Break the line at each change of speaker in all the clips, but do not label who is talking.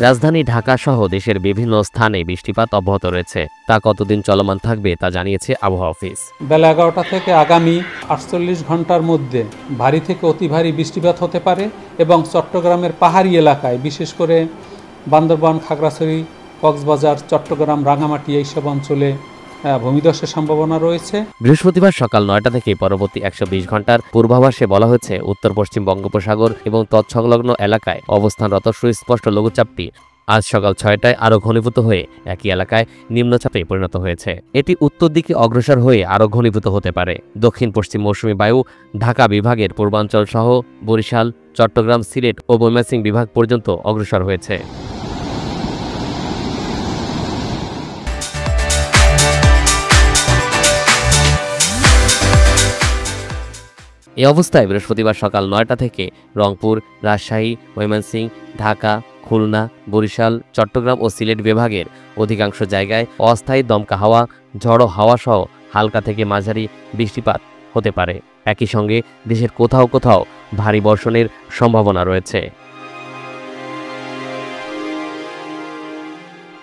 রাজধানী ঢাকা সহ দেশের বিভিন্ন স্থানে বৃষ্টিপাত অব্যাহত রয়েছে। তা কতদিন চলমান থাকবে তা জানিয়েছে আবহাওয়া অফিস।
বেলা 11টা থেকে আগামী 48 ঘন্টার মধ্যে ভারী থেকে অতি ভারী বৃষ্টিপাত হতে পারে এবং চট্টগ্রামের পাহাড়ি এলাকায় বিশেষ করে বান্দরবান, খাগড়াছড়ি, কক্সবাজার, চট্টগ্রাম, রাঙামাটি এইসব অঞ্চলে ভূমিধসের সম্ভাবনা রয়েছে।
বৃহস্পতিবার সকাল 9টা থেকে পরবর্তী 120 ঘন্টার পূর্বাভাসে বলা হয়েছে উত্তর পশ্চিম বঙ্গোপসাগর এবং তৎসংলগ্ন এলাকায় অবস্থানরত সুস্পষ্ট লঘুচাপটি আজ সকাল 6টায় আরও ঘনীভূত হয়ে একই এলাকায় নিম্নচাপে পরিণত হয়েছে। এটি উত্তর দিকে অগ্রসর হয়ে আরও ঘনীভূত হতে পারে। দক্ষিণ পশ্চিম মৌসুমী বায়ু ঢাকা বিভাগের পূর্বাঞ্চল সহ বরিশাল, চট্টগ্রাম, সিলেট ও ময়মনসিংহ বিভাগ পর্যন্ত অগ্রসর হয়েছে। এ অবস্থায় বৃহস্পতিবার সকাল 9টা থেকে রংপুর, রাজশাহী, ময়মনসিংহ, ঢাকা, খুলনা, বরিশাল, চট্টগ্রাম ও সিলেট বিভাগের অধিকাংশ জায়গায় অস্থায়ী দমকা হাওয়া, ঝড়ো হাওয়া সহ হালকা থেকে মাঝারি বৃষ্টিপাত হতে পারে। একই সঙ্গে দেশের কোথাও কোথাও ভারী বর্ষণের সম্ভাবনা রয়েছে।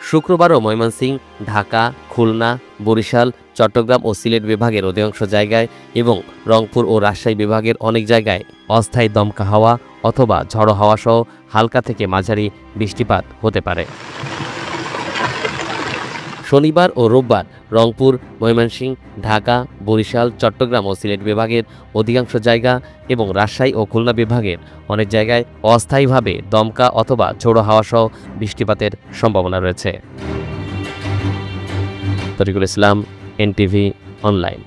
শুক্রবারও ময়মনসিংহ, ঢাকা, খুলনা, বরিশাল, চট্টগ্রাম ও সিলেট বিভাগের অধিকাংশ জায়গায় এবং রংপুর ও রাজশাহী বিভাগের অনেক জায়গায় অস্থায়ী দমকা হাওয়া অথবা ঝড়ো হাওয়া সহ হালকা থেকে মাঝারি বৃষ্টিপাত হতে পারে। শনিবার ও রোববার রংপুর, ময়মনসিংহ, ঢাকা, বরিশাল, চট্টগ্রাম ও সিলেট বিভাগের অধিকাংশ জায়গা এবং রাজশাহী ও খুলনা বিভাগের অনেক জায়গায় অস্থায়ীভাবে দমকা অথবা ঝোড়ো হাওয়া সহ বৃষ্টিপাতের সম্ভাবনা রয়েছে। তরিকুল ইসলাম, NTV অনলাইন।